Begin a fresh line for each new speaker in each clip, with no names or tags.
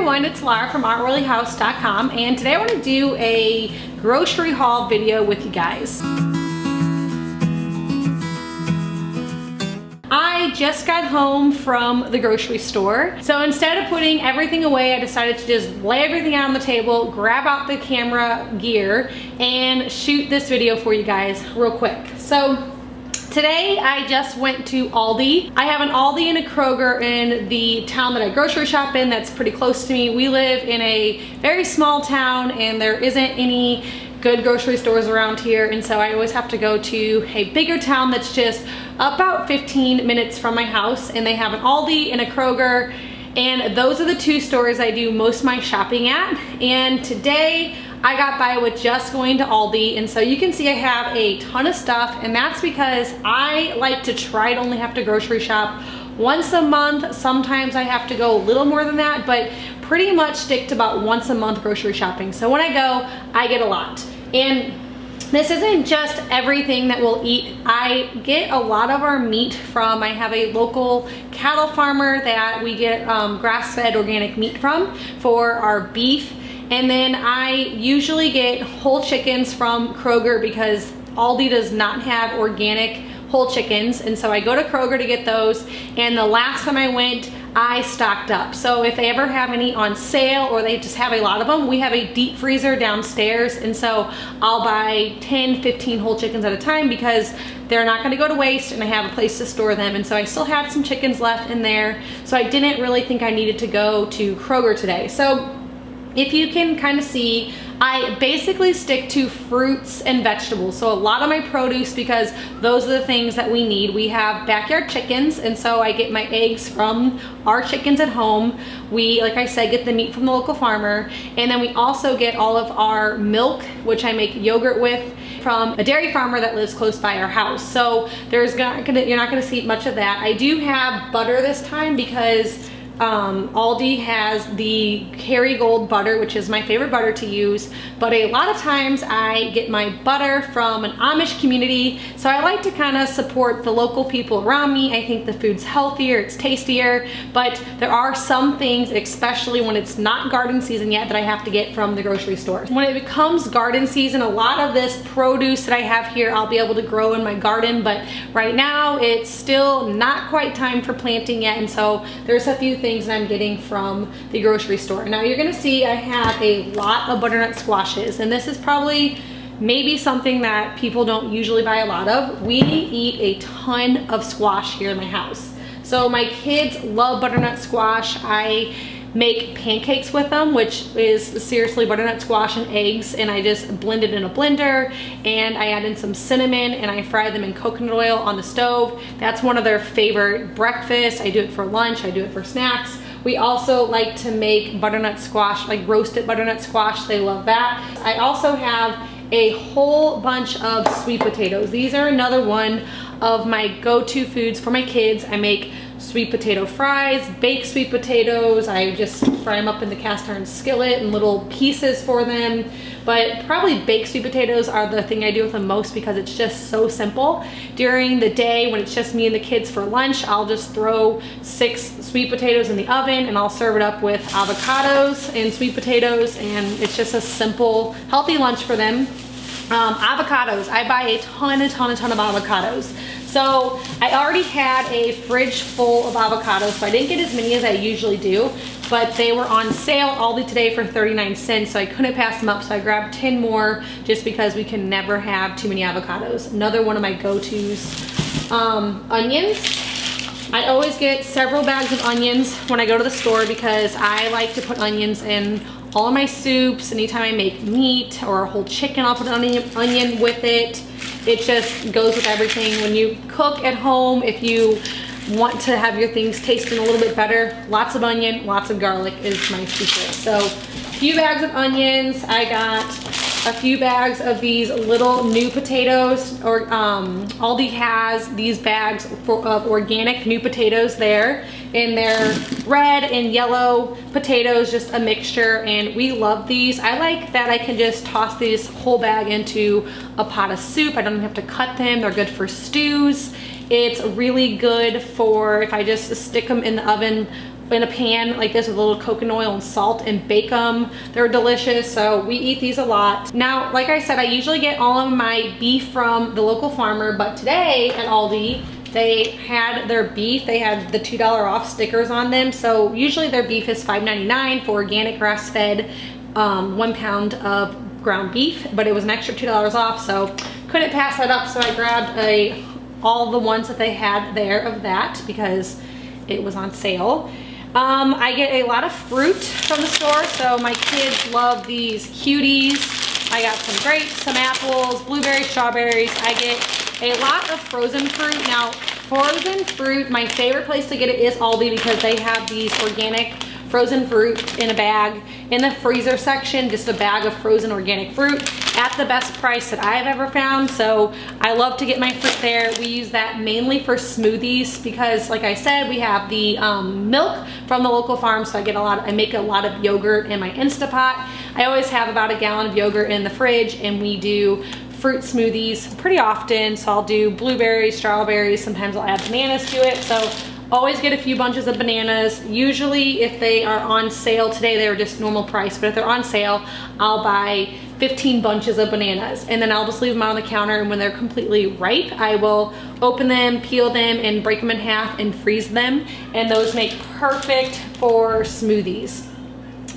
everyone, it's Laura from OurWorldlyHouse.com, and today I want to do a grocery haul video with you guys. I just got home from the grocery store, so instead of putting everything away, I decided to just lay everything out on the table, grab out the camera gear, and shoot this video for you guys real quick. So today I just went to Aldi. I have an Aldi and a Kroger in the town that I grocery shop in that's pretty close to me. We live in a very small town and there isn't any good grocery stores around here, and so I always have to go to a bigger town that's just about 15 minutes from my house, and they have an Aldi and a Kroger, and those are the two stores I do most of my shopping at. And today I got by with just going to Aldi, and so you can see I have a ton of stuff, and that's because I like to try to only have to grocery shop once a month. Sometimes I have to go a little more than that, but pretty much stick to about once a month grocery shopping. So when I go, I get a lot. And this isn't just everything that we'll eat. I get a lot of our meat from, I have a local cattle farmer that we get grass-fed organic meat from for our beef. And then I usually get whole chickens from Kroger because Aldi does not have organic whole chickens, and so I go to Kroger to get those. And the last time I went, I stocked up. So if they ever have any on sale or they just have a lot of them, we have a deep freezer downstairs, and so I'll buy 10, 15 whole chickens at a time because they're not gonna go to waste and I have a place to store them. And so I still had some chickens left in there, so I didn't really think I needed to go to Kroger today. So if you can kind of see, I basically stick to fruits and vegetables. So a lot of my produce, because those are the things that we need. We have backyard chickens, and so I get my eggs from our chickens at home. We, like I said, get the meat from the local farmer. And then we also get all of our milk, which I make yogurt with, from a dairy farmer that lives close by our house. So you're not gonna see much of that. I do have butter this time because Aldi has the Kerrygold butter, which is my favorite butter to use, but a lot of times I get my butter from an Amish community, so I like to kind of support the local people around me. I think the food's healthier, it's tastier, but there are some things, especially when it's not garden season yet, that I have to get from the grocery store. When it becomes garden season, a lot of this produce that I have here I'll be able to grow in my garden, but right now it's still not quite time for planting yet, and so there's a few things that I'm getting from the grocery store. Now you're gonna see I have a lot of butternut squashes, and this is probably maybe something that people don't usually buy a lot of. We eat a ton of squash here in my house. So my kids love butternut squash. I make pancakes with them, which is seriously butternut squash and eggs, and I just blend it in a blender, and I add in some cinnamon, and I fry them in coconut oil on the stove. That's one of their favorite breakfasts. I do it for lunch, I do it for snacks. We also like to make butternut squash, like roasted butternut squash. They love that. I also have a whole bunch of sweet potatoes. These are another one of my go-to foods for my kids. I make sweet potato fries, baked sweet potatoes. I just fry them up in the cast iron skillet in little pieces for them. But probably baked sweet potatoes are the thing I do with them most because it's just so simple. During the day when it's just me and the kids for lunch, I'll just throw 6 sweet potatoes in the oven and I'll serve it up with avocados and sweet potatoes, and it's just a simple, healthy lunch for them. Avocados, I buy a ton of avocados. So I already had a fridge full of avocados, so I didn't get as many as I usually do, but they were on sale at Aldi today for 39 cents, so I couldn't pass them up, so I grabbed 10 more just because we can never have too many avocados. Another one of my go-tos. Onions. I always get several bags of onions when I go to the store because I like to put onions in all of my soups. Anytime I make meat or a whole chicken, I'll put an onion with it. It just goes with everything. When you cook at home, if you want to have your things tasting a little bit better, lots of onion, lots of garlic is my secret. So a few bags of onions. I got a few bags of these little new potatoes, or Aldi has these bags of organic new potatoes there, and they're red and yellow potatoes, just a mixture, and we love these. I like that I can just toss this whole bag into a pot of soup. I don't even have to cut them. They're good for stews. It's really good for if I just stick them in the oven in a pan like this with a little coconut oil and salt and bake them. They're delicious, so we eat these a lot. Now, like I said, I usually get all of my beef from the local farmer, but today at Aldi, they had their beef, they had the $2 off stickers on them. So usually their beef is $5.99 for organic grass-fed 1 pound of ground beef, but it was an extra $2 off, so couldn't pass that up. So I grabbed all the ones that they had there of that because it was on sale. I get a lot of fruit from the store, so my kids love these cuties. I got some grapes, some apples, blueberries, strawberries. I get a lot of frozen fruit. Now, frozen fruit, my favorite place to get it is Aldi because they have these organic frozen fruit in a bag in the freezer section, just a bag of frozen organic fruit at the best price that I've ever found. So I love to get my fruit there. We use that mainly for smoothies because, like I said, we have the milk from the local farm, so I make a lot of yogurt in my Instapot. I always have about a gallon of yogurt in the fridge, and we do fruit smoothies pretty often. So I'll do blueberries, strawberries, sometimes I'll add bananas to it. So always get a few bunches of bananas. Usually if they are on sale, today they were just normal price, but if they're on sale, I'll buy 15 bunches of bananas, and then I'll just leave them out on the counter, and when they're completely ripe, I will open them, peel them, and break them in half and freeze them, and those make perfect for smoothies.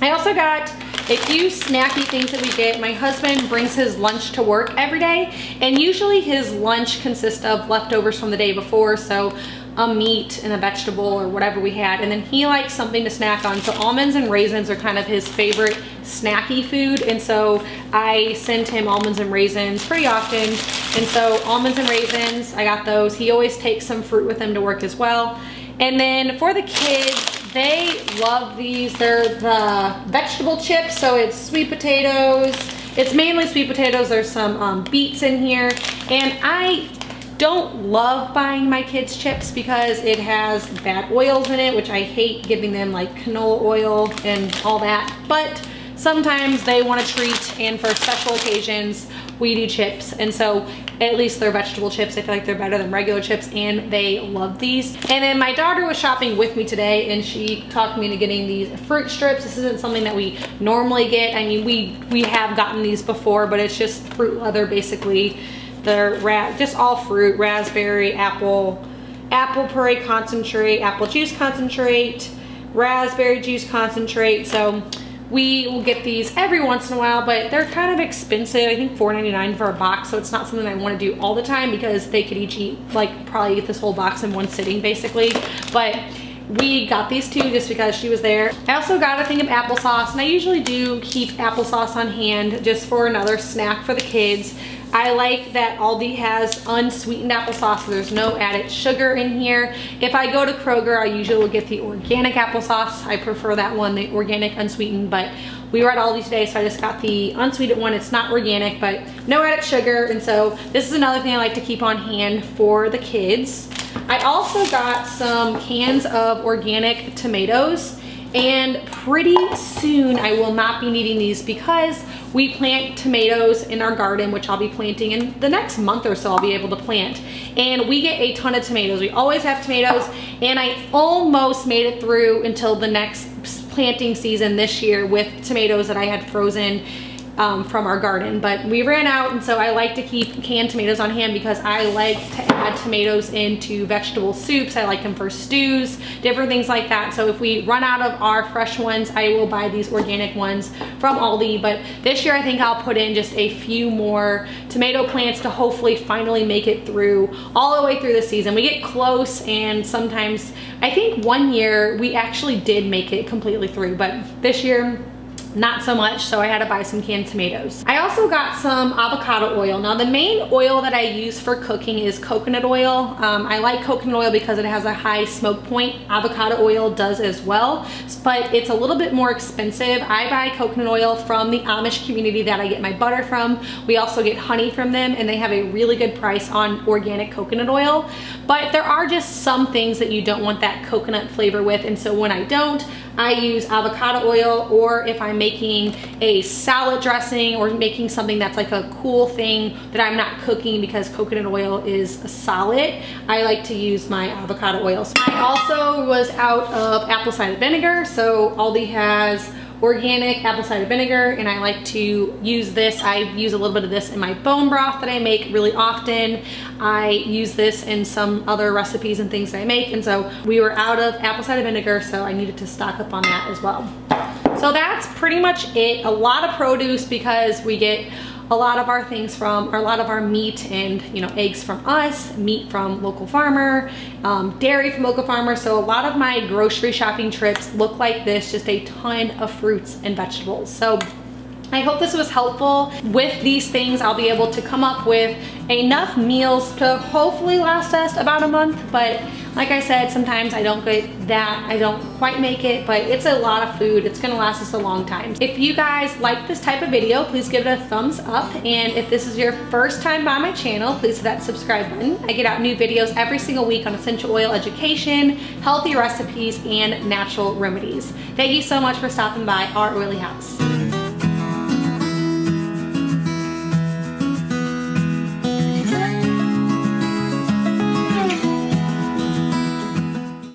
I also got a few snacky things that we get. My husband brings his lunch to work every day, and usually his lunch consists of leftovers from the day before, so a meat and a vegetable or whatever we had, and then he likes something to snack on. So almonds and raisins are kind of his favorite snacky food, and so I send him almonds and raisins pretty often. And so almonds and raisins, I got those. He always takes some fruit with him to work as well. And then for the kids, they love these. They're the vegetable chips, so it's sweet potatoes. It's mainly sweet potatoes. There's some beets in here, and I don't love buying my kids chips because it has bad oils in it, which I hate giving them, like canola oil and all that, but sometimes they want a treat, and for special occasions we do chips, and so at least they're vegetable chips. I feel like they're better than regular chips, and they love these. And then my daughter was shopping with me today, and she talked me into getting these fruit strips. This isn't something that we normally get. I mean, we have gotten these before, but it's just fruit leather basically. They're just all fruit: raspberry, apple puree concentrate, apple juice concentrate, raspberry juice concentrate. So we will get these every once in a while, but they're kind of expensive. I think $4.99 for a box, so it's not something I want to do all the time because they could each eat, like, probably eat this whole box in one sitting basically. But we got these two just because she was there. I also got a thing of applesauce, and I usually do keep applesauce on hand just for another snack for the kids. I like that Aldi has unsweetened applesauce, so there's no added sugar in here. If I go to Kroger, I usually will get the organic applesauce. I prefer that one, the organic unsweetened, but we were at Aldi today, so I just got the unsweetened one. It's not organic, but no added sugar, and so this is another thing I like to keep on hand for the kids. I also got some cans of organic tomatoes, and pretty soon I will not be needing these because we plant tomatoes in our garden, which I'll be planting in the next month or so. I'll be able to plant, and we get a ton of tomatoes. We always have tomatoes, and I almost made it through until the next planting season this year with tomatoes that I had frozen from our garden, but we ran out, and so I like to keep canned tomatoes on hand because I like to add tomatoes into vegetable soups. I like them for stews, different things like that. So if we run out of our fresh ones, I will buy these organic ones from Aldi. But this year I think I'll put in just a few more tomato plants to hopefully finally make it through all the way through the season. We get close, and sometimes, I think one year we actually did make it completely through, but this year not so much, so I had to buy some canned tomatoes. I also got some avocado oil. Now, the main oil that I use for cooking is coconut oil. I like coconut oil because it has a high smoke point. Avocado oil does as well, but it's a little bit more expensive. I buy coconut oil from the Amish community that I get my butter from. We also get honey from them, and they have a really good price on organic coconut oil. But there are just some things that you don't want that coconut flavor with, and so when I don't, I use avocado oil, or if I'm making a salad dressing or making something that's like a cool thing that I'm not cooking because coconut oil is a solid, I like to use my avocado oil. So I also was out of apple cider vinegar, so Aldi has organic apple cider vinegar, and I like to use this. I use a little bit of this in my bone broth that I make really often. I use this in some other recipes and things that I make, and so we were out of apple cider vinegar, so I needed to stock up on that as well. So that's pretty much it. A lot of produce because we get a lot of our things from, or a lot of our meat and, you know, eggs from us, meat from local farmer, dairy from local farmer. So a lot of my grocery shopping trips look like this, just a ton of fruits and vegetables. So I hope this was helpful. With these things, I'll be able to come up with enough meals to hopefully last us about a month. But like I said, sometimes I don't get that, I don't quite make it, but it's a lot of food. It's gonna last us a long time. If you guys like this type of video, please give it a thumbs up. And if this is your first time by my channel, please hit that subscribe button. I get out new videos every single week on essential oil education, healthy recipes, and natural remedies. Thank you so much for stopping by our oily house.